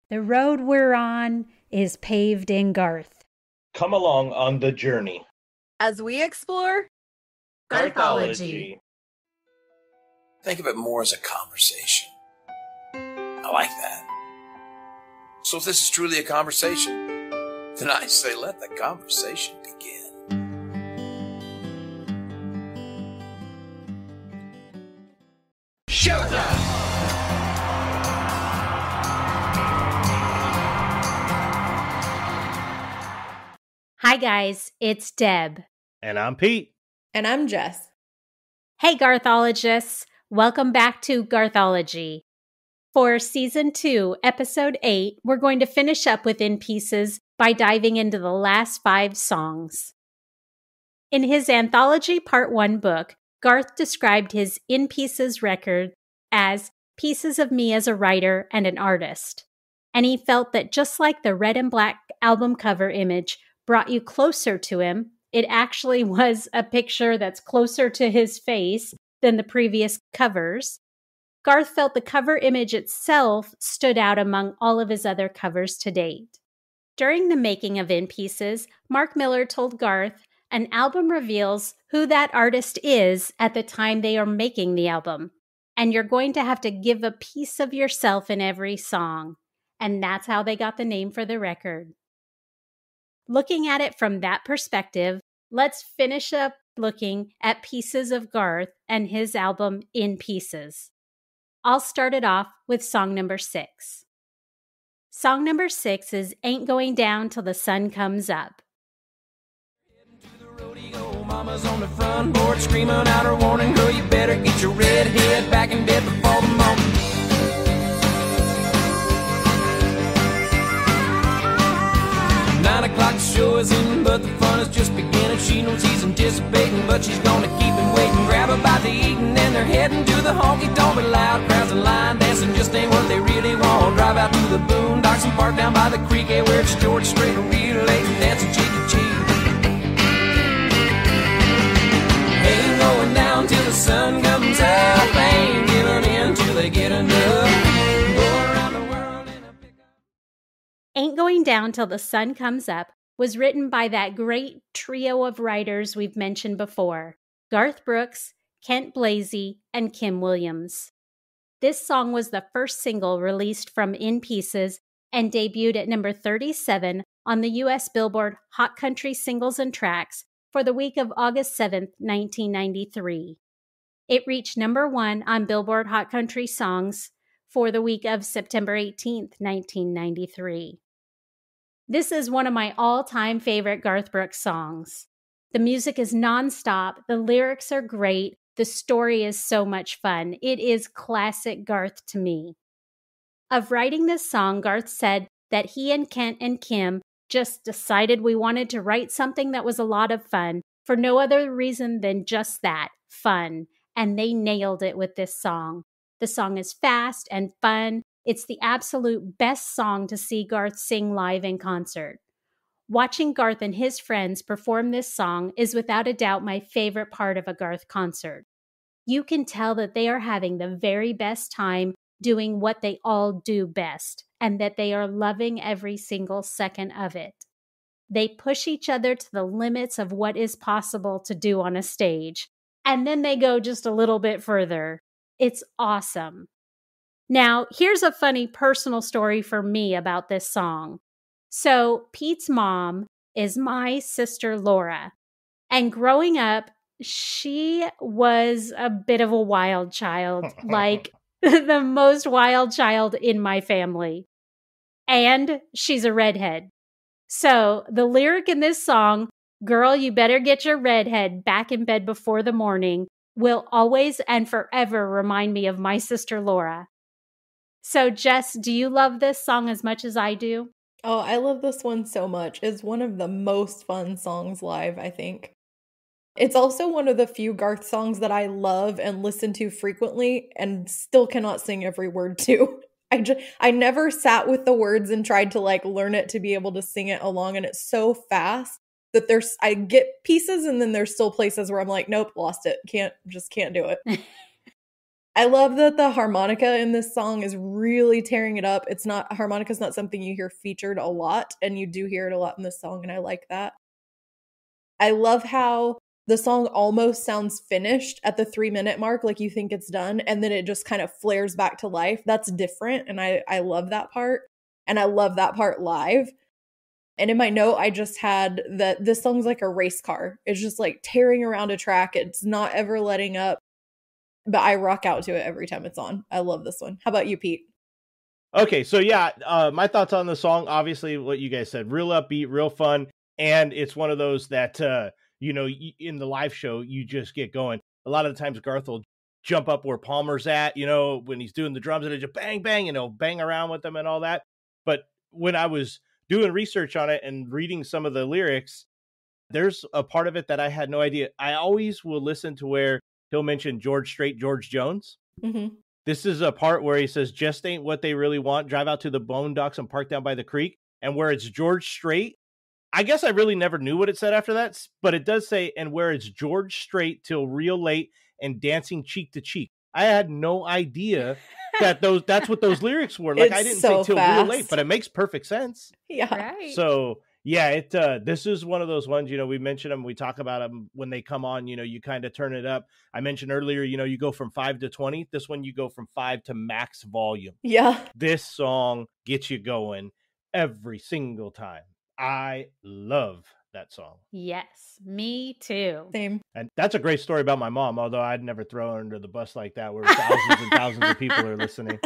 The road we're on is paved in Garth. Come along on the journey as we explore Garthology. Think of it more as a conversation. I like that. So if this is truly a conversation, then I say let the conversation begin. Showtime! Hi guys, it's Deb. And I'm Pete. And I'm Jess. Hey Garthologists, welcome back to Garthology. For Season 2, Episode 8, we're going to finish up with In Pieces by diving into the last 5 songs. In his Anthology Part 1 book, Garth described his In Pieces record as pieces of me as a writer and an artist. And he felt that just like the red and black album cover image brought you closer to him, it actually was a picture that's closer to his face than the previous covers. Garth felt the cover image itself stood out among all of his other covers to date. During the making of In Pieces, Mark Miller told Garth, an album reveals who that artist is at the time they are making the album, and you're going to have to give a piece of yourself in every song. And that's how they got the name for the record. Looking at it from that perspective, let's finish up looking at pieces of Garth and his album In Pieces. I'll start it off with song number 6. Song number 6 is Ain't Going Down Till the Sun Comes Up. Mama's on the front porch screaming out her warning, girl, you better get your red head back in bed before the morning. 9 o'clock the show is in, but the fun is just beginning. She knows he's anticipating, but she's gonna keep him waiting. Grab a bite to eat and then they're heading to the honky tonk. But loud crowds and line dancing just ain't what they really want. Drive out to the boondocks and park down by the creek, where it's George Strait and real late and dancing cheek to cheek. Ain't going down till the sun comes up. Ain't giving in till they get enough. Ain't Going Down Till the Sun Comes Up was written by that great trio of writers we've mentioned before, Garth Brooks, Kent Blasey, and Kim Williams. This song was the first single released from In Pieces and debuted at number 37 on the U.S. Billboard Hot Country Singles and Tracks for the week of August 7th, 1993. It reached number 1 on Billboard Hot Country Songs for the week of September 18th, 1993. This is one of my all-time favorite Garth Brooks songs. The music is nonstop, the lyrics are great, the story is so much fun. It is classic Garth to me. Of writing this song, Garth said that he and Kent and Kim just decided we wanted to write something that was a lot of fun for no other reason than just that, fun, and they nailed it with this song. The song is fast and fun. It's the absolute best song to see Garth sing live in concert. Watching Garth and his friends perform this song is without a doubt my favorite part of a Garth concert. You can tell that they are having the very best time doing what they all do best, and that they are loving every single second of it. They push each other to the limits of what is possible to do on a stage, and then they go just a little bit further. It's awesome. Now, here's a funny personal story for me about this song. So, Pete's mom is my sister Laura, and growing up, she was a bit of a wild child, like the most wild child in my family. And she's a redhead. So, the lyric in this song, "Girl, you better get your redhead back in bed before the morning," will always and forever remind me of my sister Laura. So, Jess, do you love this song as much as I do? Oh, I love this one so much. It's one of the most fun songs live, I think. It's also one of the few Garth songs that I love and listen to frequently and still cannot sing every word to. I never sat with the words and tried to learn it to be able to sing it along, and it's so fast that I get pieces and then there's still places where I'm like, nope, lost it. Can't do it. I love that the harmonica in this song is really tearing it up. Harmonica's not something you hear featured a lot, and you do hear it a lot in this song, and I like that. I love how the song almost sounds finished at the 3-minute mark, like you think it's done, and then it just kind of flares back to life. That's different, and I love that part, and I love that part live. And in my note, I just had that this song's like a race car. It's just like tearing around a track. It's not ever letting up. But I rock out to it every time it's on. I love this one. How about you, Pete? Okay, so yeah, my thoughts on the song, obviously what you guys said, real upbeat, real fun, and it's one of those that, in the live show, you just get going. A lot of the times Garth will jump up where Palmer's at, when he's doing the drums, and it just bang, bang, bang around with them and all that. But when I was doing research on it and reading some of the lyrics, there's a part of it that I had no idea. I always will listen to where he'll mention George Strait, George Jones. Mm-hmm. This is a part where he says, just ain't what they really want. Drive out to the bone docks and park down by the creek. And where it's George Strait, I guess I really never knew what it said after that, but it does say, and where it's George Strait till real late and dancing cheek to cheek. I had no idea that's what those lyrics were. Like, I didn't say till real late, but it makes perfect sense. Yeah. Right. So yeah, this is one of those ones, we mention them, we talk about them when they come on, you kind of turn it up. I mentioned earlier, you go from 5 to 20. This one, you go from 5 to max volume. Yeah. This song gets you going every single time. I love that song. Yes, me too. Same. And that's a great story about my mom, although I'd never throw her under the bus like that where thousands and thousands of people are listening.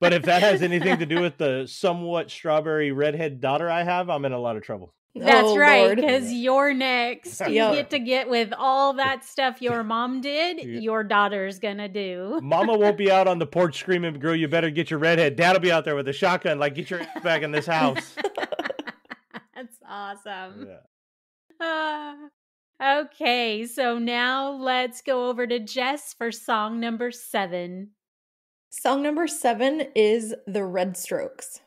But if that has anything to do with the somewhat strawberry redhead daughter I have, I'm in a lot of trouble. That's right, Lord. because you're next. You Yep. get with all that stuff your mom did, your daughter's gonna do. Mama won't be out on the porch screaming, girl, you better get your redhead. Dad'll be out there with a shotgun, like, get your ass back in this house. That's awesome. Yeah. Okay, so now let's go over to Jess for song number 7. Song number 7 is The Red Strokes.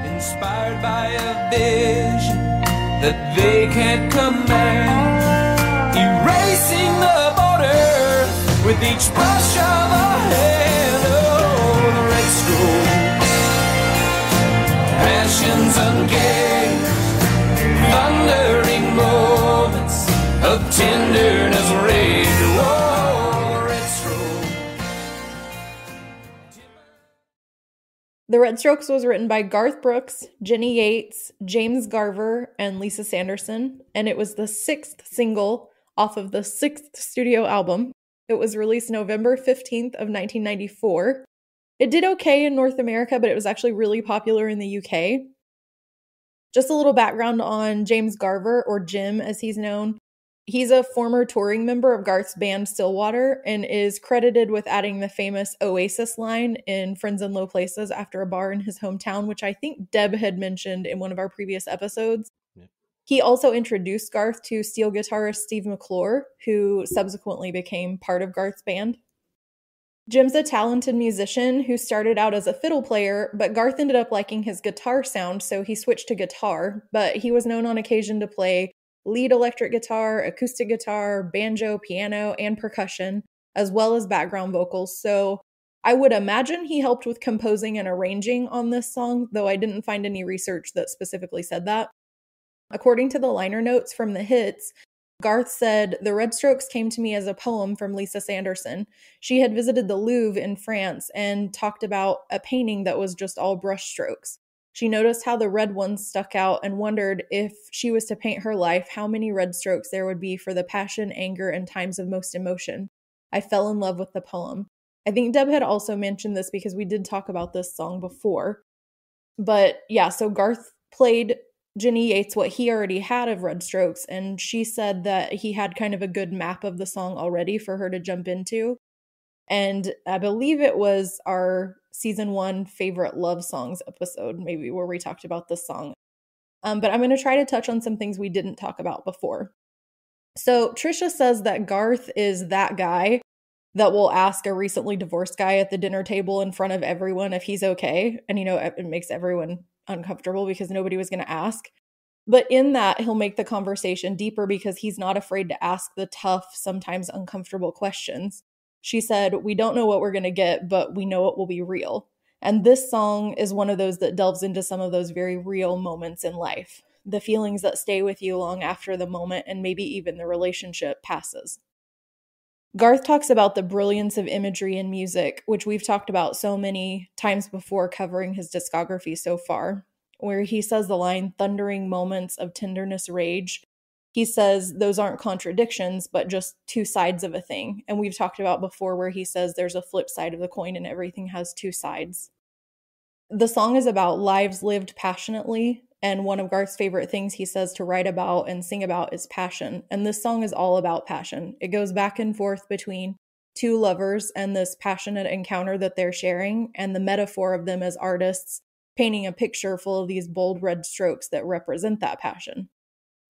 Inspired by a vision that they can't command, erasing the border with each brush of a hand. Oh, the red strokes, passions ungazed, thundering moments of tenderness rage. Oh, red strokes. The Red Strokes was written by Garth Brooks, Jenny Yates, James Garver, and Lisa Sanderson, and it was the 6th single off of the 6th studio album. It was released November 15th of 1994. It did okay in North America, but it was actually really popular in the UK. Just a little background on James Garver, or Jim as he's known. He's a former touring member of Garth's band Stillwater and is credited with adding the famous Oasis line in Friends in Low Places after a bar in his hometown, which I think Deb had mentioned in one of our previous episodes. Yeah. He also introduced Garth to steel guitarist Steve McClure, who subsequently became part of Garth's band. Jim's a talented musician who started out as a fiddle player, but Garth ended up liking his guitar sound, so he switched to guitar, but he was known on occasion to play lead electric guitar, acoustic guitar, banjo, piano, and percussion, as well as background vocals. So I would imagine he helped with composing and arranging on this song, though I didn't find any research that specifically said that. According to the liner notes from the hits, Garth said, "The Red Strokes came to me as a poem from Lisa Sanderson. She had visited the Louvre in France and talked about a painting that was just all brush strokes. She noticed how the red ones stuck out and wondered if she was to paint her life, how many red strokes there would be for the passion, anger, and times of most emotion. I fell in love with the poem." I think Deb had also mentioned this because we did talk about this song before. But yeah, so Garth played Jenny Yates what he already had of Red Strokes, and she said that he had kind of a good map of the song already for her to jump into. And I believe it was our season 1 favorite love songs episode, maybe, where we talked about this song. But I'm going to try to touch on some things we didn't talk about before. So Trisha says that Garth is that guy that will ask a recently divorced guy at the dinner table in front of everyone if he's okay. And, it makes everyone uncomfortable because nobody was going to ask. But in that, he'll make the conversation deeper because he's not afraid to ask the tough, sometimes uncomfortable questions. She said, "We don't know what we're going to get, but we know it will be real." And this song is one of those that delves into some of those very real moments in life, the feelings that stay with you long after the moment and maybe even the relationship passes. Garth talks about the brilliance of imagery in music, which we've talked about so many times before covering his discography so far, where he says the line, "thundering moments of tenderness, rage." He says those aren't contradictions, but just two sides of a thing. And we've talked about before where he says there's a flip side of the coin and everything has two sides. The song is about lives lived passionately, and one of Garth's favorite things he says to write about and sing about is passion. And this song is all about passion. It goes back and forth between two lovers and this passionate encounter that they're sharing, and the metaphor of them as artists painting a picture full of these bold red strokes that represent that passion.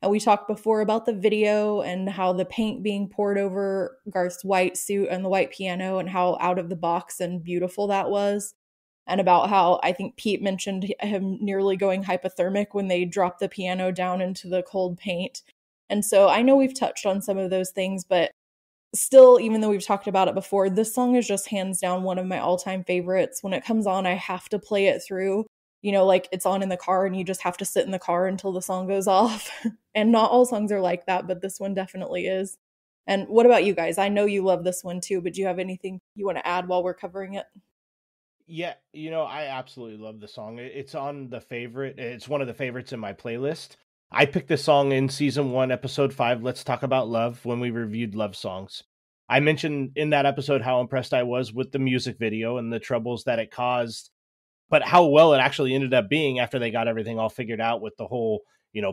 And we talked before about the video and how the paint being poured over Garth's white suit and the white piano and how out of the box and beautiful that was. And about how I think Pete mentioned him nearly going hypothermic when they dropped the piano down into the cold paint. And so I know we've touched on some of those things, but still, even though we've talked about it before, this song is just hands down one of my all-time favorites. When it comes on, I have to play it through. You know, like it's on in the car and you just have to sit in the car until the song goes off. And not all songs are like that, but this one definitely is. And what about you guys? I know you love this one too, but do you have anything you want to add while we're covering it? Yeah, I absolutely love the song. It's on the favorite. It's one of the favorites in my playlist. I picked this song in season 1, episode 5, Let's Talk About Love, when we reviewed love songs. I mentioned in that episode how impressed I was with the music video and the troubles that it caused, but how well it actually ended up being after they got everything all figured out with the whole,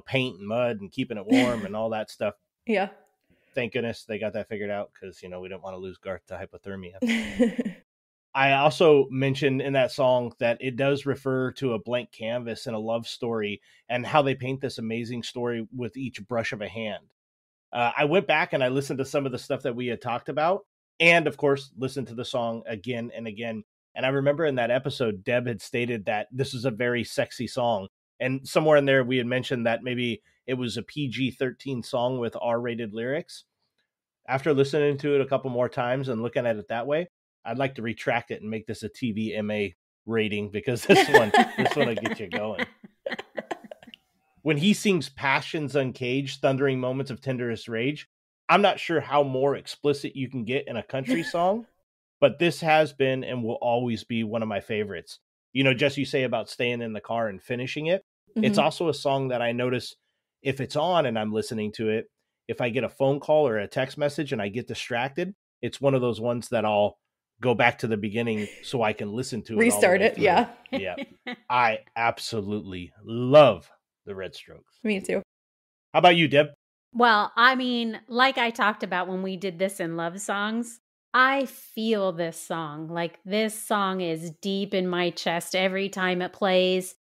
paint and mud and keeping it warm and all that stuff. Yeah. Thank goodness they got that figured out because, we didn't want to lose Garth to hypothermia. I also mentioned in that song that it does refer to a blank canvas and a love story and how they paint this amazing story with each brush of a hand. I went back and I listened to some of the stuff that we had talked about and, of course, listened to the song again and again. And I remember in that episode, Deb had stated that this is a very sexy song. And somewhere in there, we had mentioned that maybe it was a PG-13 song with R-rated lyrics. After listening to it a couple more times and looking at it that way, I'd like to retract it and make this a TVMA rating because this one will get you going. When he sings "Passions Uncaged, Thundering Moments of Tenderest Rage," I'm not sure how more explicit you can get in a country song, but this has been and will always be one of my favorites. Jess, you say about staying in the car and finishing it. Mm-hmm. It's also a song that I notice if it's on and I'm listening to it, if I get a phone call or a text message and I get distracted, it's one of those ones that I'll go back to the beginning so I can listen to it. Restart it. Yeah. Yeah. I absolutely love the Red Strokes. Me too. How about you, Deb? Well, I mean, like I talked about when we did this in love songs, I feel this song. Like this song is deep in my chest every time it plays.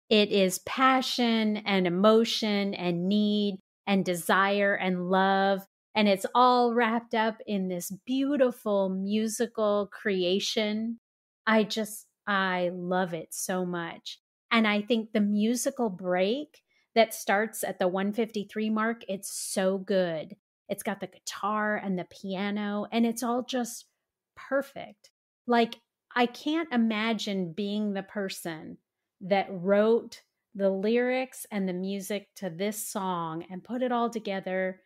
It is passion and emotion and need and desire and love. And it's all wrapped up in this beautiful musical creation. I love it so much. And I think the musical break that starts at the 153 mark, it's so good. It's got the guitar and the piano, and it's all just perfect. Like, I can't imagine being the person that wrote the lyrics and the music to this song and put it all together.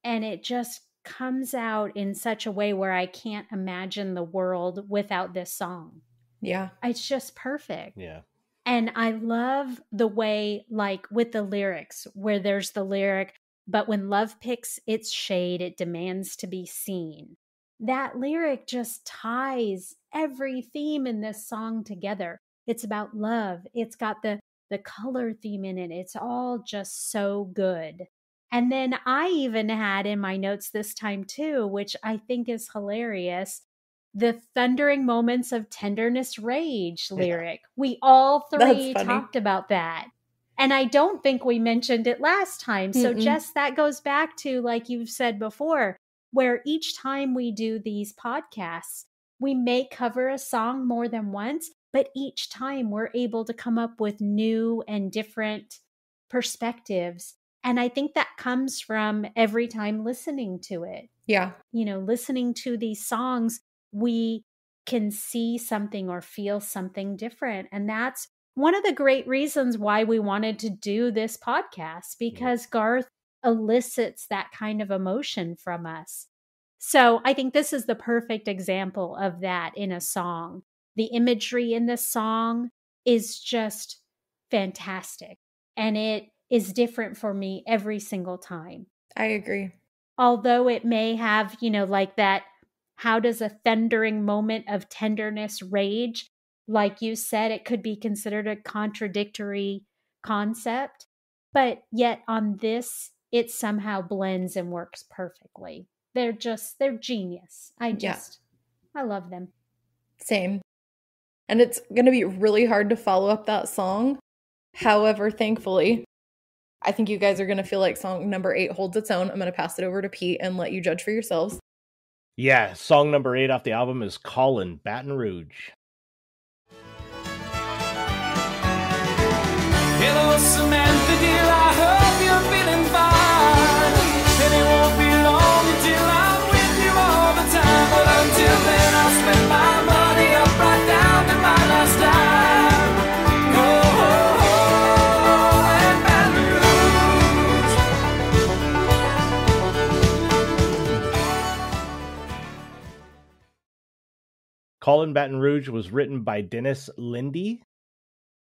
And it just comes out in such a way where I can't imagine the world without this song. Yeah. It's just perfect. Yeah. And I love the way, like with the lyrics, where there's the lyric, "But when love picks its shade, it demands to be seen." That lyric just ties every theme in this song together. It's about love. It's got the color theme in it. It's all just so good. And then I even had in my notes this time too, which I think is hilarious, the "thundering moments of tenderness, rage" lyric. Yeah. We all three talked about that. And I don't think we mentioned it last time. So Jess, that goes back to, like you've said before, where each time we do these podcasts, we may cover a song more than once, but each time we're able to come up with new and different perspectives. And I think that comes from every time listening to it. Yeah. Listening to these songs, we can see something or feel something different. And that's one of the great reasons why we wanted to do this podcast, because Garth elicits that kind of emotion from us. So I think this is the perfect example of that in a song. The imagery in this song is just fantastic. And it is different for me every single time. I agree. Although it may have, like that, how does a thundering moment of tenderness rage? Like you said, it could be considered a contradictory concept, but yet on this, it somehow blends and works perfectly. They're genius. I love them. Same. And it's going to be really hard to follow up that song. However, thankfully, I think you guys are going to feel like song number 8 holds its own. I'm going to pass it over to Pete and let you judge for yourselves. Yeah, song number 8 off the album is Callin, Baton Rouge. Hello, Samantha, dear, I hope you're feeling fine. And it won't be long until I'm with you all the time. But until then, I'll spend my money up right down to my last dime. Go home and Baton Rouge. Callin, Baton Rouge was written by Dennis Lindy,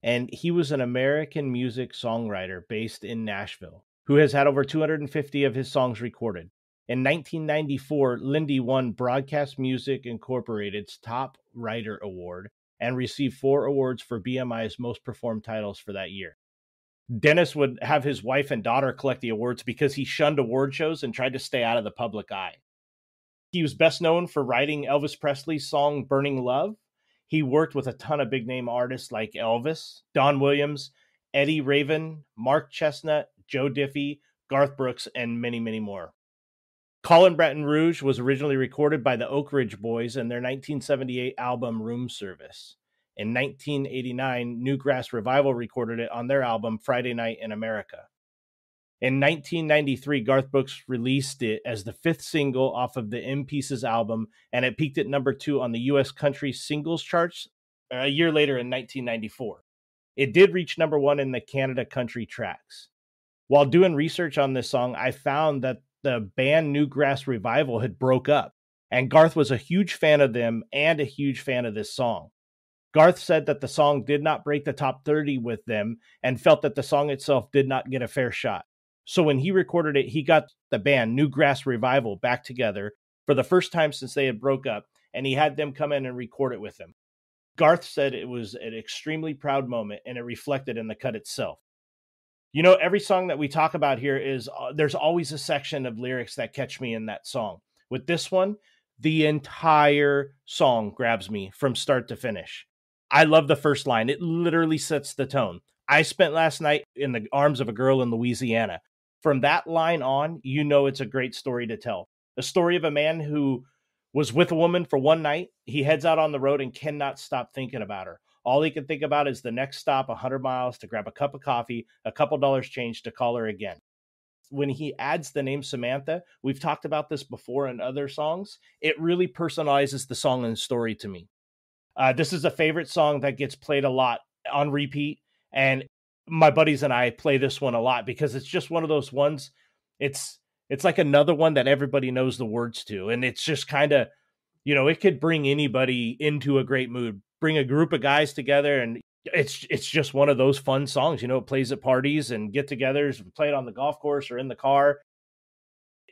and he was an American music songwriter based in Nashville who has had over 250 of his songs recorded. In 1994, Lindy won Broadcast Music Incorporated's Top Writer Award and received 4 awards for BMI's Most Performed titles for that year. Dennis would have his wife and daughter collect the awards because he shunned award shows and tried to stay out of the public eye. He was best known for writing Elvis Presley's song Burning Love. He worked with a ton of big-name artists like Elvis, Don Williams, Eddie Raven, Mark Chestnut, Joe Diffie, Garth Brooks, and many, many more. Callin, Baton Rouge was originally recorded by the Oak Ridge Boys in their 1978 album Room Service. In 1989, Newgrass Revival recorded it on their album Friday Night in America. In 1993, Garth Brooks released it as the 5th single off of the M Pieces album, and it peaked at number 2 on the U.S. country singles charts a year later in 1994. It did reach number 1 in the Canada country tracks. While doing research on this song, I found that the band Newgrass Revival had broke up, and Garth was a huge fan of them and a huge fan of this song. Garth said that the song did not break the top 30 with them and felt that the song itself did not get a fair shot. So when he recorded it, he got the band Newgrass Revival back together for the first time since they had broke up, and he had them come in and record it with him. Garth said it was an extremely proud moment, and it reflected in the cut itself. Every song that we talk about here there's always a section of lyrics that catch me in that song. With this one, the entire song grabs me from start to finish. I love the first line. It literally sets the tone. I spent last night in the arms of a girl in Louisiana. From that line on, it's a great story to tell. A story of a man who was with a woman for one night. He heads out on the road and cannot stop thinking about her. All he can think about is the next stop, 100 miles, to grab a cup of coffee, a couple dollars change to call her again. When he adds the name Samantha, we've talked about this before in other songs, it really personalizes the song and story to me. This is a favorite song that gets played a lot on repeat, and my buddies and I play this one a lot because it's just one of those ones. It's like another one that everybody knows the words to, and it's just kind of, it could bring anybody into a great mood, bring a group of guys together, and it's just one of those fun songs. It plays at parties and get-togethers, play it on the golf course or in the car.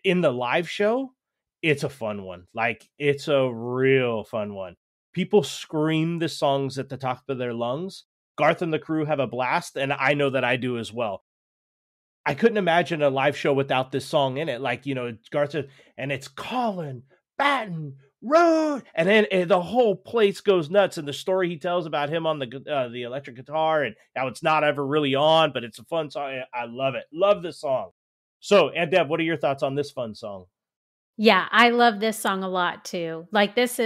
In the live show, it's a fun one. Like, it's a real fun one. People scream the songs at the top of their lungs. Garth and the crew have a blast, and I know that I do as well. I couldn't imagine a live show without this song in it. Like, Garth said, and it's Callin, Baton Rouge, and then the whole place goes nuts. And the story he tells about him on the electric guitar, and how it's not ever really on, but it's a fun song. I love it. Love this song. So, Aunt Deb, what are your thoughts on this fun song? Yeah, I love this song a lot too. Like, this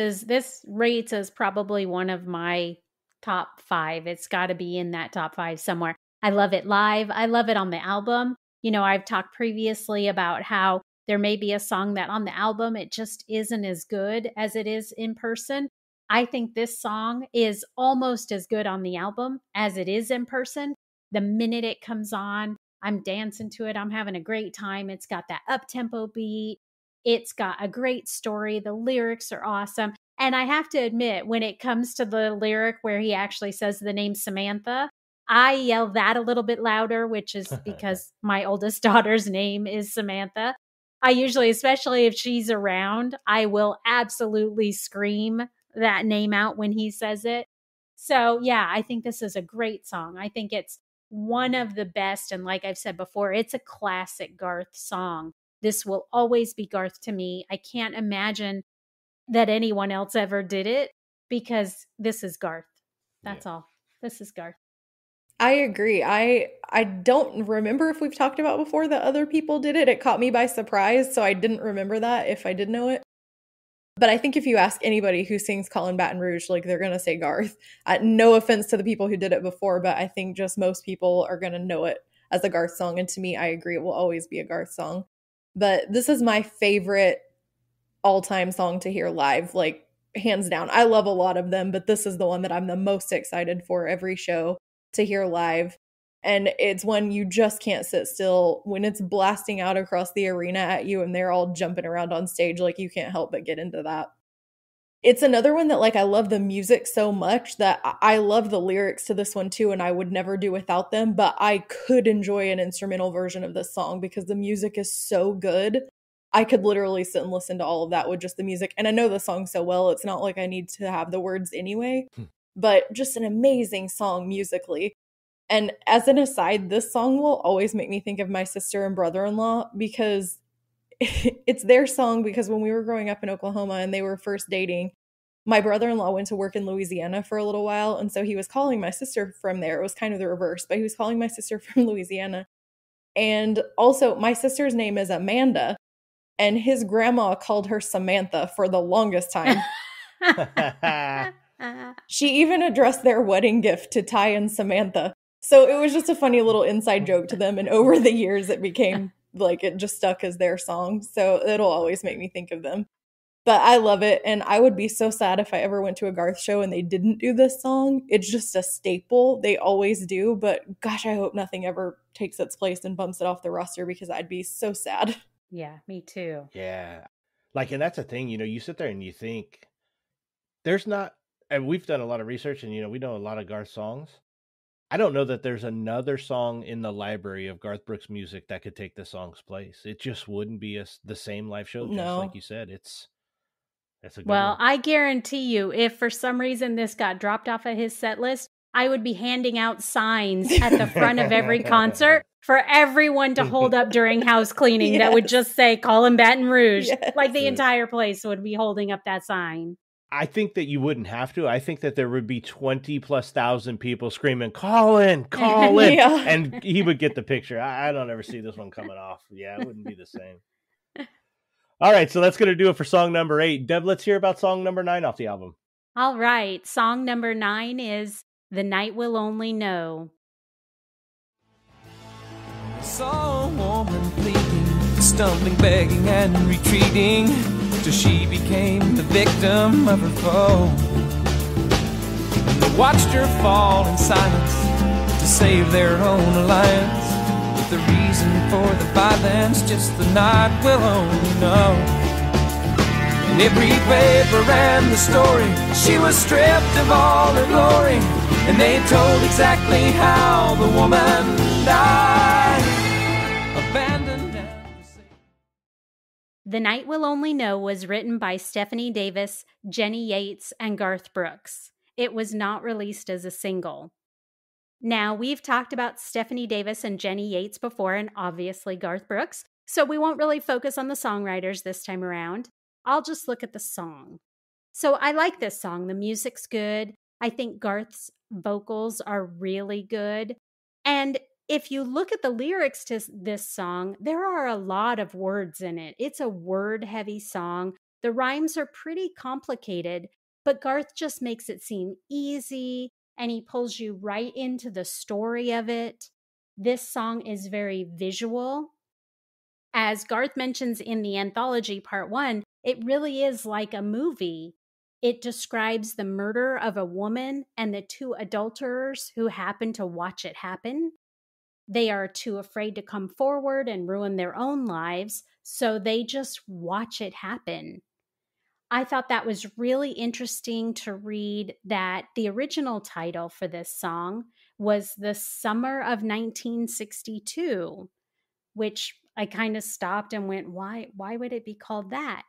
rates as probably one of my top 5. It's got to be in that top 5 somewhere. I love it live. I love it on the album. You know, I've talked previously about how there may be a song that on the album, it just isn't as good as it is in person. I think this song is almost as good on the album as it is in person. The minute it comes on, I'm dancing to it. I'm having a great time. It's got that up-tempo beat. It's got a great story. The lyrics are awesome. And I have to admit, when it comes to the lyric where he actually says the name Samantha, I yell that a little bit louder, which is because my oldest daughter's name is Samantha. I usually, especially if she's around, I will absolutely scream that name out when he says it. So yeah, I think this is a great song. I think it's one of the best. And like I've said before, it's a classic Garth song. This will always be Garth to me. I can't imagine that anyone else ever did it because this is Garth. That's all. This is Garth. I agree. I don't remember if we've talked about before that other people did it. It caught me by surprise, so I didn't remember that if I did know it. But I think if you ask anybody who sings Callin' Baton Rouge, like they're going to say Garth. No offense to the people who did it before, but I think just most people are going to know it as a Garth song. And to me, I agree, it will always be a Garth song. But this is my favorite all-time song to hear live, like hands down. I love a lot of them, but this is the one that I'm the most excited for every show to hear live. And it's one you just can't sit still when it's blasting out across the arena at you and they're all jumping around on stage. Like, you can't help but get into that. It's another one that, like, I love the music so much that I love the lyrics to this one too, and I would never do without them, but I could enjoy an instrumental version of this song because the music is so good. I could literally sit and listen to all of that with just the music. And I know the song so well, it's not like I need to have the words anyway, but just an amazing song musically. And as an aside, this song will always make me think of my sister and brother-in-law because it's their song. Because when we were growing up in Oklahoma and they were first dating, my brother-in-law went to work in Louisiana for a little while. And so he was calling my sister from there. It was kind of the reverse, but he was calling my sister from Louisiana. And also, my sister's name is Amanda, and his grandma called her Samantha for the longest time. She even addressed their wedding gift to Ty and Samantha. So it was just a funny little inside joke to them. And over the years, it became like it just stuck as their song. So it'll always make me think of them. But I love it. And I would be so sad if I ever went to a Garth show and they didn't do this song. It's just a staple. They always do. But gosh, I hope nothing ever takes its place and bumps it off the roster because I'd be so sad. Yeah, me too. Yeah. Like, and that's the thing, you know, you sit there and you think there's not, and we've done a lot of research and, you know, we know a lot of Garth songs. I don't know that there's another song in the library of Garth Brooks music that could take the song's place. It just wouldn't be the same live show. Just like you said, it's a good one. I guarantee you, if for some reason this got dropped off of his set list, I would be handing out signs at the front of every concert for everyone to hold up during house cleaning that would just say Callin' Baton Rouge. Yes. Like the entire place would be holding up that sign. I think that you wouldn't have to. I think that there would be 20,000+ people screaming, Callin', Callin'. Yeah. And he would get the picture. I don't ever see this one coming off. Yeah, it wouldn't be the same. All right, so that's going to do it for song number 8. Deb, let's hear about song number 9 off the album. All right, song number 9 is The Night Will Only Know. Saw a woman pleading, stumbling, begging, and retreating, till she became the victim of her foe. And they watched her fall in silence to save their own alliance. But the reason for the violence, just the night will only know. And every paper ran the story, she was stripped of all her glory, and they told exactly how the woman died, abandoned and forsaken. The Night Will Only Know was written by Stephanie Davis, Jenny Yates, and Garth Brooks. It was not released as a single. Now, we've talked about Stephanie Davis and Jenny Yates before, and obviously Garth Brooks, so we won't really focus on the songwriters this time around. I'll just look at the song. So I like this song. The music's good. I think Garth's vocals are really good. And if you look at the lyrics to this song, there are a lot of words in it. It's a word-heavy song. The rhymes are pretty complicated, but Garth just makes it seem easy, and he pulls you right into the story of it. this song is very visual. As Garth mentions in the anthology part 1, it really is like a movie. It describes the murder of a woman and the 2 adulterers who happen to watch it happen. They are too afraid to come forward and ruin their own lives, so they just watch it happen. I thought that was really interesting to read that the original title for this song was The Summer of 1962, which I kind of stopped and went, why would it be called that?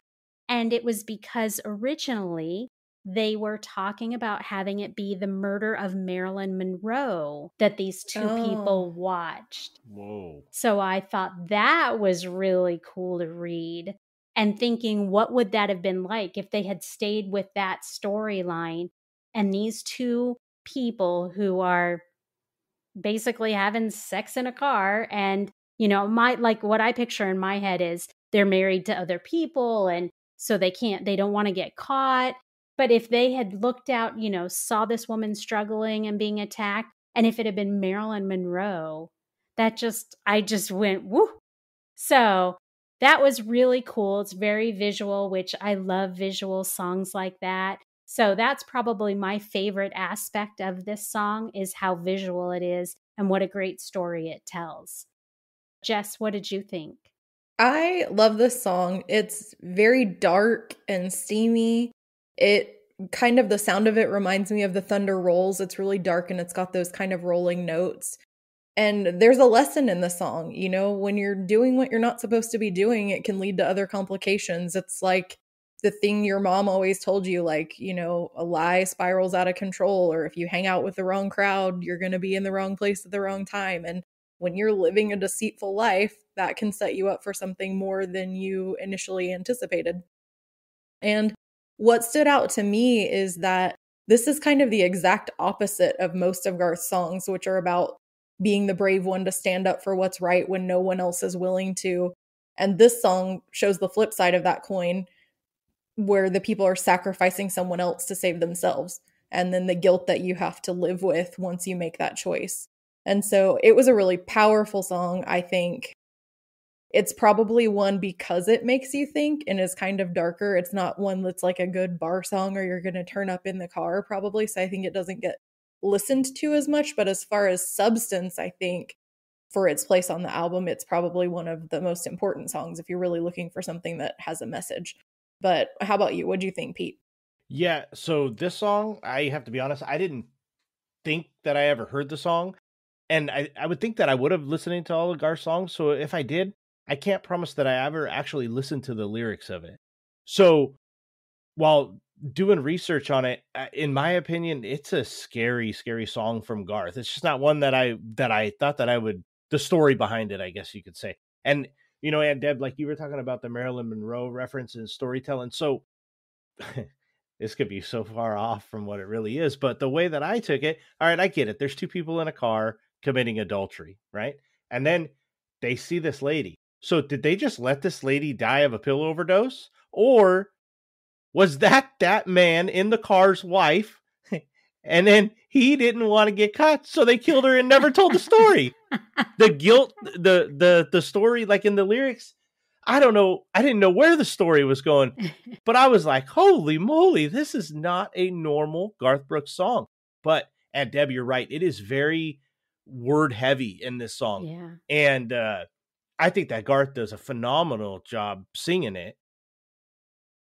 And it was because originally they were talking about having it be the murder of Marilyn Monroe that these 2 people watched. Whoa. So I thought that was really cool to read, and thinking, what would that have been like if they had stayed with that storyline and these 2 people who are basically having sex in a car, and what I picture in my head is they're married to other people, and so they don't want to get caught. But if they had looked out, saw this woman struggling and being attacked, and if it had been Marilyn Monroe, I just went, woo. So that was really cool. It's very visual, which I love visual songs like that. So that's probably my favorite aspect of this song, is how visual it is and what a great story it tells. Jess, what did you think? I love this song. It's very dark and steamy. The sound of it reminds me of the thunder rolls. It's really dark and it's got those kind of rolling notes. And there's a lesson in the song. When you're doing what you're not supposed to be doing, it can lead to other complications. It's like the thing your mom always told you, like, a lie spirals out of control, or if you hang out with the wrong crowd, you're going to be in the wrong place at the wrong time. And when you're living a deceitful life, that can set you up for something more than you initially anticipated. And what stood out to me is that this is kind of the exact opposite of most of Garth's songs, which are about being the brave one to stand up for what's right when no one else is willing to. And this song shows the flip side of that coin, where the people are sacrificing someone else to save themselves, and then the guilt that you have to live with once you make that choice. And so it was a really powerful song, I think. It's probably one because it makes you think and is kind of darker. It's not one that's like a good bar song or you're going to turn up in the car, probably. So I think it doesn't get listened to as much. But as far as substance, I think for its place on the album, it's probably one of the most important songs if you're really looking for something that has a message. But how about you? What do you think, Pete? Yeah, so this song, I have to be honest, I didn't think that I ever heard the song. And I would think that I would have listened to all of Garth's songs. So if I did, I can't promise that I ever actually listened to the lyrics of it. So while doing research on it, in my opinion, it's a scary, scary song from Garth. It's just not one that I thought that I would, the story behind it, I guess you could say. And, Aunt Deb, like you were talking about the Marilyn Monroe reference and storytelling. So this could be so far off from what it really is. But the way that I took it, all right, I get it. There's 2 people in a car committing adultery, right? And then they see this lady. So did they just let this lady die of a pill overdose? Or was that man in the car's wife? And then he didn't want to get caught, so they killed her and never told the story. The guilt, the story, like in the lyrics, I don't know. I didn't know where the story was going, but I was like, holy moly, this is not a normal Garth Brooks song. But, and Deb, you're right. It is very word heavy in this song. Yeah. And I think that Garth does a phenomenal job singing it.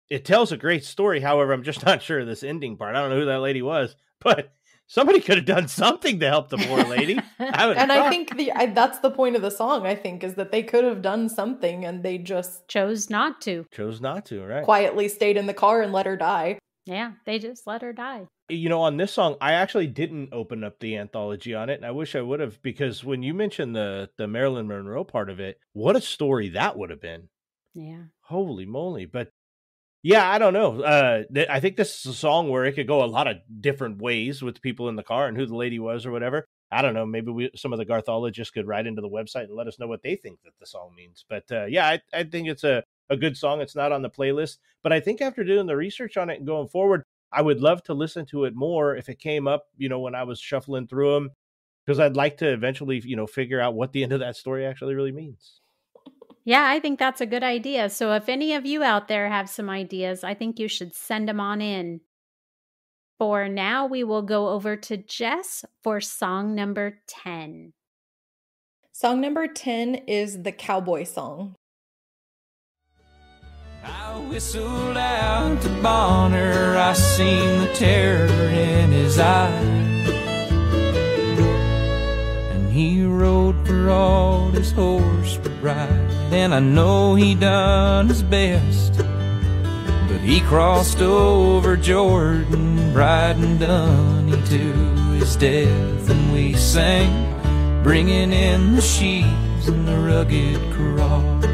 It tells a great story. However, I'm just not sure of this ending part. I don't know who that lady was, but somebody could have done something to help the poor lady. I think that's the point of the song, I think, is that they could have done something and they just chose not to, right? Quietly stayed in the car and let her die. Yeah, they just let her die. On this song, I actually didn't open up the anthology on it, and I wish I would have, because when you mentioned the Marilyn Monroe part of it, what a story that would have been. Yeah. Holy moly. But yeah, I don't know. I think this is a song where it could go a lot of different ways with people in the car and who the lady was or whatever. I don't know. Maybe some of the Garthologists could write into the website and let us know what they think that the song means. But yeah, I think it's a good song. It's not on the playlist. But I think after doing the research on it and going forward, I would love to listen to it more if it came up, when I was shuffling through them, because I'd like to eventually, figure out what the end of that story actually really means. Yeah, I think that's a good idea. So if any of you out there have some ideas, I think you should send them on in. For now, we will go over to Jess for song number 10. Song number 10 is the Cowboy song. I whistled out to Bonner, I seen the terror in his eyes, and he rode for all his horse would ride, and I know he done his best, but he crossed over Jordan, riding Dunny to his death, and we sang, bringing in the sheaves and the rugged cross.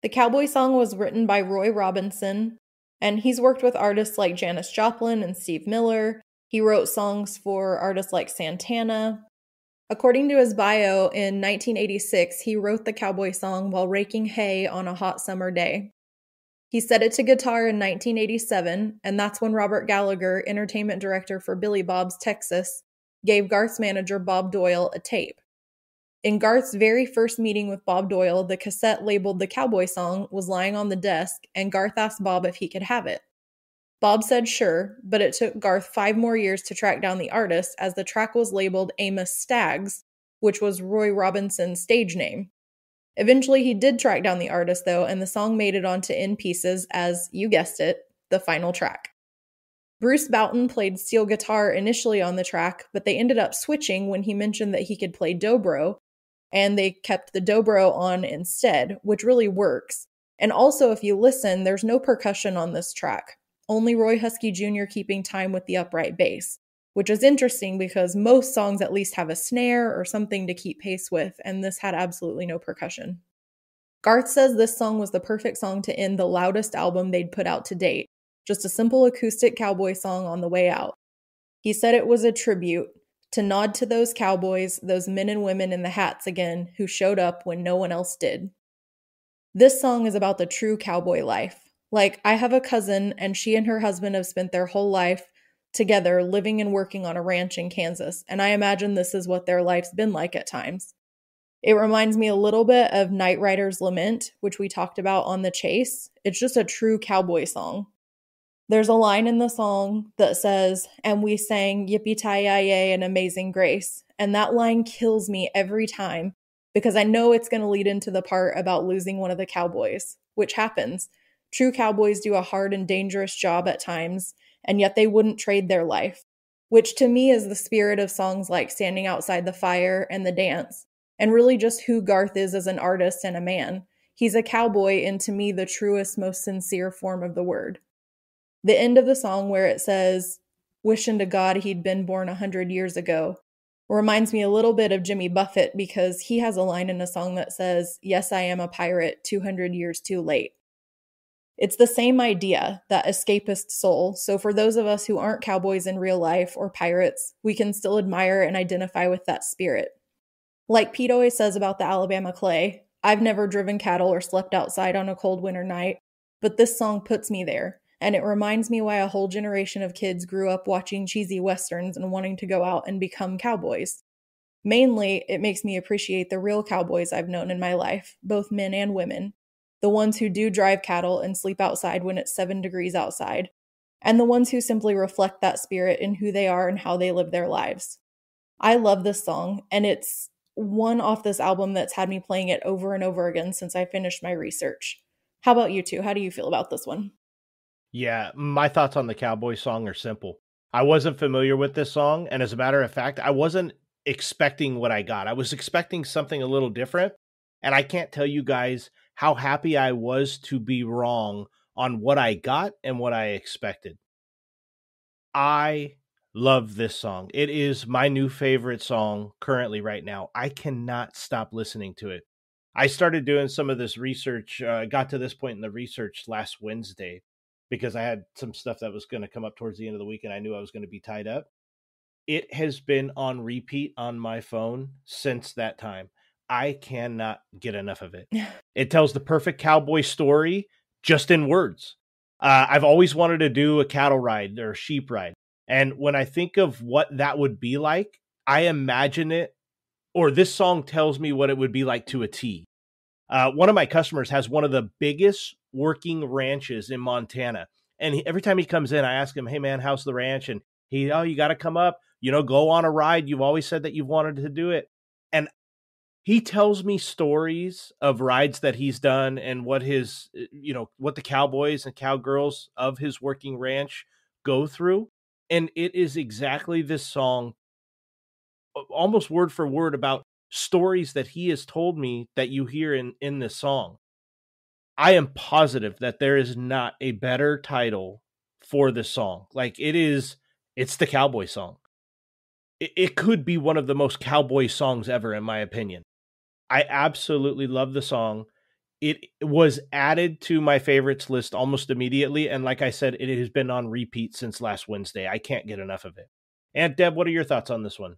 The Cowboy song was written by Roy Robinson, and he's worked with artists like Janis Joplin and Steve Miller. He wrote songs for artists like Santana. According to his bio, in 1986, he wrote the Cowboy song while raking hay on a hot summer day. He set it to guitar in 1987, and that's when Robert Gallagher, entertainment director for Billy Bob's Texas, gave Garth's manager Bob Doyle a tape. In Garth's very first meeting with Bob Doyle, the cassette labeled the Cowboy song was lying on the desk, and Garth asked Bob if he could have it. Bob said sure, but it took Garth 5 more years to track down the artist, as the track was labeled Amos Staggs, which was Roy Robinson's stage name. Eventually he did track down the artist though, and the song made it onto In Pieces as, you guessed it, the final track. Bruce Baton played steel guitar initially on the track, but they ended up switching when he mentioned that he could play dobro, and they kept the dobro on instead, which really works. And also, if you listen, there's no percussion on this track, only Roy Husky Jr. keeping time with the upright bass, which is interesting because most songs at least have a snare or something to keep pace with, and this had absolutely no percussion. Garth says this song was the perfect song to end the loudest album they'd put out to date, just a simple acoustic cowboy song on the way out. He said it was a tribute to nod to those cowboys, those men and women in the hats again, who showed up when no one else did. This song is about the true cowboy life. Like, I have a cousin, and she and her husband have spent their whole life together living and working on a ranch in Kansas, and I imagine this is what their life's been like at times. It reminds me a little bit of Night Rider's Lament, which we talked about on The Chase. It's just a true cowboy song. There's a line in the song that says, "And we sang Yippee-Ki-Yay and Amazing Grace." And that line kills me every time because I know it's going to lead into the part about losing one of the cowboys, which happens. True cowboys do a hard and dangerous job at times, and yet they wouldn't trade their life, which to me is the spirit of songs like Standing Outside the Fire and The Dance, and really just who Garth is as an artist and a man. He's a cowboy in, to me, the truest, most sincere form of the word. The end of the song where it says, "Wishing to God he'd been born 100 years ago," reminds me a little bit of Jimmy Buffett because he has a line in a song that says, "Yes, I am a pirate, 200 years too late." It's the same idea, that escapist soul. So for those of us who aren't cowboys in real life or pirates, we can still admire and identify with that spirit. Like Pete always says about the Alabama clay, I've never driven cattle or slept outside on a cold winter night, but this song puts me there. And it reminds me why a whole generation of kids grew up watching cheesy westerns and wanting to go out and become cowboys. Mainly, it makes me appreciate the real cowboys I've known in my life, both men and women. The ones who do drive cattle and sleep outside when it's 7 degrees outside. And the ones who simply reflect that spirit in who they are and how they live their lives. I love this song, and it's one off this album that's had me playing it over and over again since I finished my research. How about you two? How do you feel about this one? Yeah, my thoughts on the Cowboy song are simple. I wasn't familiar with this song, and as a matter of fact, I wasn't expecting what I got. I was expecting something a little different, and I can't tell you guys how happy I was to be wrong on what I got and what I expected. I love this song. It is my new favorite song currently right now. I cannot stop listening to it. I started doing some of this research, got to this point in the research last Wednesday, because I had some stuff that was going to come up towards the end of the week and I knew I was going to be tied up. It has been on repeat on my phone since that time. I cannot get enough of it. It tells the perfect cowboy story just in words. I've always wanted to do a cattle ride or a sheep ride. And when I think of what that would be like, I imagine it, or this song tells me what it would be like to a T. One of my customers has one of the biggest working ranches in Montana. And every time he comes in, I ask him, hey man, how's the ranch? And you got to come up, go on a ride. You've always said that you've wanted to do it. And he tells me stories of rides that he's done and what what the cowboys and cowgirls of his working ranch go through. And it is exactly this song, almost word for word, about stories that he has told me that you hear in this song. I am positive that there is not a better title for this song. Like it's the cowboy song. It could be one of the most cowboy songs ever, in my opinion. I absolutely love the song. It was added to my favorites list almost immediately. And like I said, it has been on repeat since last Wednesday. I can't get enough of it. Aunt Deb, what are your thoughts on this one?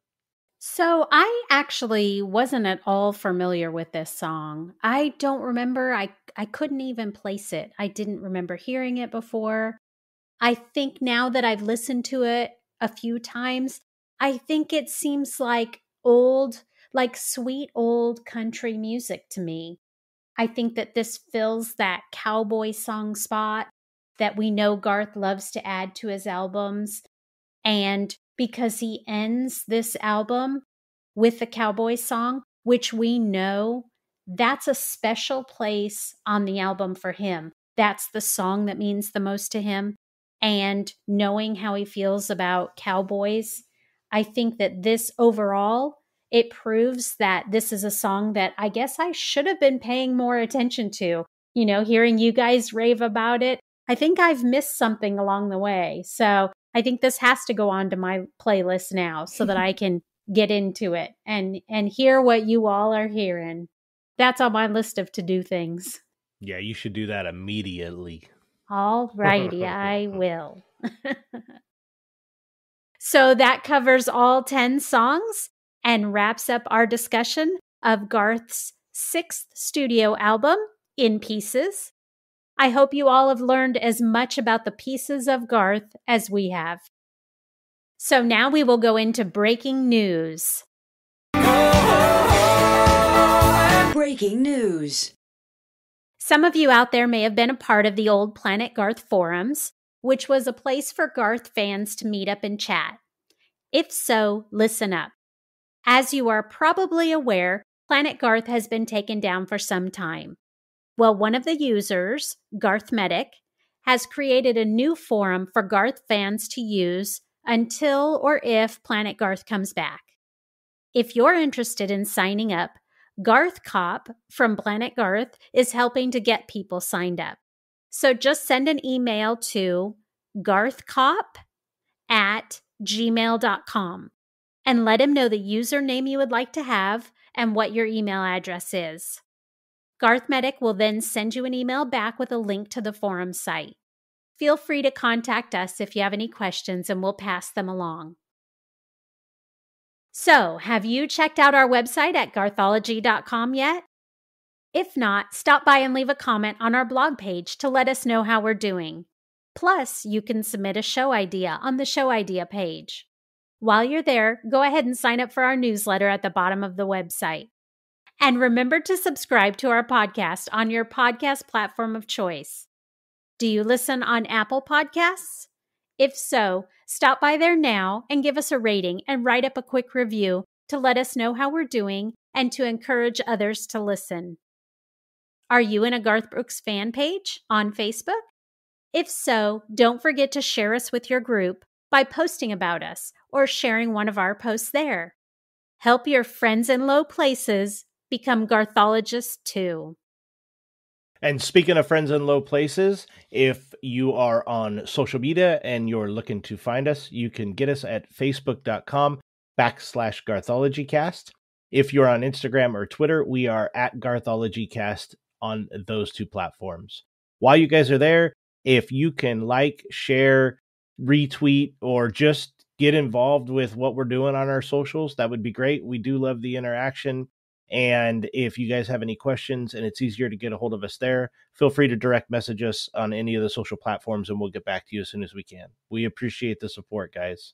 So I actually wasn't at all familiar with this song. I don't remember. I couldn't even place it. I didn't remember hearing it before. I think now that I've listened to it a few times, I think it seems like sweet old country music to me. I think that this fills that cowboy song spot that we know Garth loves to add to his albums. And because he ends this album with the cowboy song, which we know that's a special place on the album for him. That's the song that means the most to him. And knowing how he feels about cowboys, I think that this overall, it proves that this is a song that I guess I should have been paying more attention to. Hearing you guys rave about it, I think I've missed something along the way. So I think this has to go on to my playlist now so that I can get into it and hear what you all are hearing. That's on my list of to-do things. Yeah, you should do that immediately. All righty, I will. So that covers all 10 songs and wraps up our discussion of Garth's 6th studio album, In Pieces. I hope you all have learned as much about the pieces of Garth as we have. So now we will go into breaking news. Breaking news. Some of you out there may have been a part of the old Planet Garth forums, which was a place for Garth fans to meet up and chat. If so, listen up. As you are probably aware, Planet Garth has been taken down for some time. Well, one of the users, Garth Medic, has created a new forum for Garth fans to use until or if Planet Garth comes back. If you're interested in signing up, Garth Cop from Planet Garth is helping to get people signed up. So just send an email to garthcop@gmail.com and let him know the username you would like to have and what your email address is. Garth Medic will then send you an email back with a link to the forum site. Feel free to contact us if you have any questions and we'll pass them along. So, have you checked out our website at garthology.com yet? If not, stop by and leave a comment on our blog page to let us know how we're doing. Plus, you can submit a show idea on the show idea page. While you're there, go ahead and sign up for our newsletter at the bottom of the website. And remember to subscribe to our podcast on your podcast platform of choice. Do you listen on Apple Podcasts? If so, stop by there now and give us a rating and write up a quick review to let us know how we're doing and to encourage others to listen. Are you in a Garth Brooks fan page on Facebook? If so, don't forget to share us with your group by posting about us or sharing one of our posts there. Help your friends in low places become Garthologists too. And speaking of friends in low places, if you are on social media and you're looking to find us, you can get us at facebook.com/GarthologyCast. If you're on Instagram or Twitter, we are at GarthologyCast on those two platforms. While you guys are there, if you can like, share, retweet, or just get involved with what we're doing on our socials, that would be great. We do love the interaction. And if you guys have any questions and it's easier to get a hold of us there, feel free to direct message us on any of the social platforms and we'll get back to you as soon as we can. We appreciate the support, guys.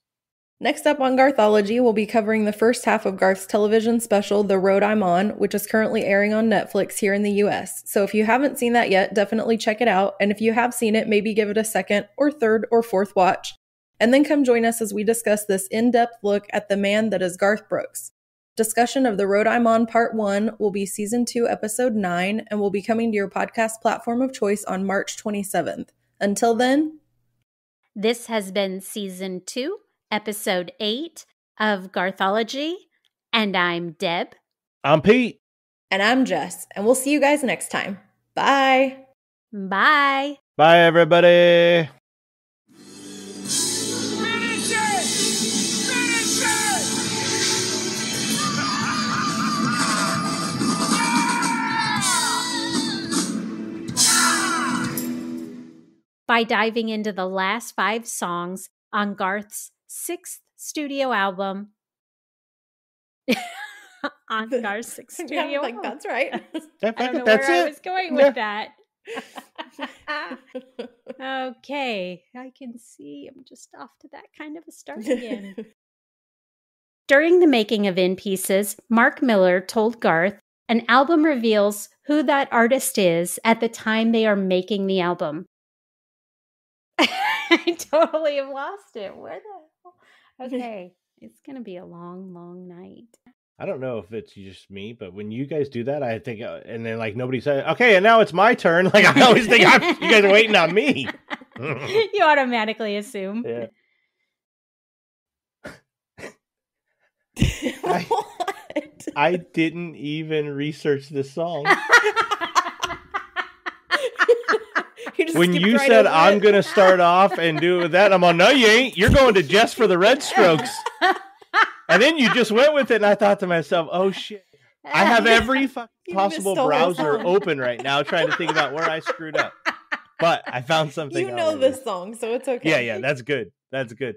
Next up on Garthology, we'll be covering the first half of Garth's television special, The Road I'm On, which is currently airing on Netflix here in the US. So if you haven't seen that yet, definitely check it out. And if you have seen it, maybe give it a second or third or fourth watch. And then come join us as we discuss this in-depth look at the man that is Garth Brooks. Discussion of The Road I'm On Part 1 will be Season 2, Episode 9, and will be coming to your podcast platform of choice on March 27th. Until then, this has been Season 2, Episode 8 of Garthology, and I'm Deb. I'm Pete. And I'm Jess, and we'll see you guys next time. Bye. Bye. Bye, everybody. By diving into the last 5 songs on Garth's 6th studio album. On Garth's 6th studio album. That's right. I don't know where I was going with that. Okay, I can see I'm just off to that kind of a start again. During the making of In Pieces, Mark Miller told Garth an album reveals who that artist is at the time they are making the album. I totally have lost it. Where the hell? Okay, it's going to be a long, long night. I don't know if it's just me, but when you guys do that, I think, and then like nobody said, okay, and now it's my turn. Like I always think you guys are waiting on me. You automatically assume. Yeah. I didn't even research this song. When you said I'm going to start off and do that, I'm on, no, you ain't. You're going to Jess for the Red Strokes. And then you just went with it, and I thought to myself, oh, shit. I have every possible browser open right now trying to think about where I screwed up. But I found something. You know this song, so it's okay. Yeah, that's good. That's good.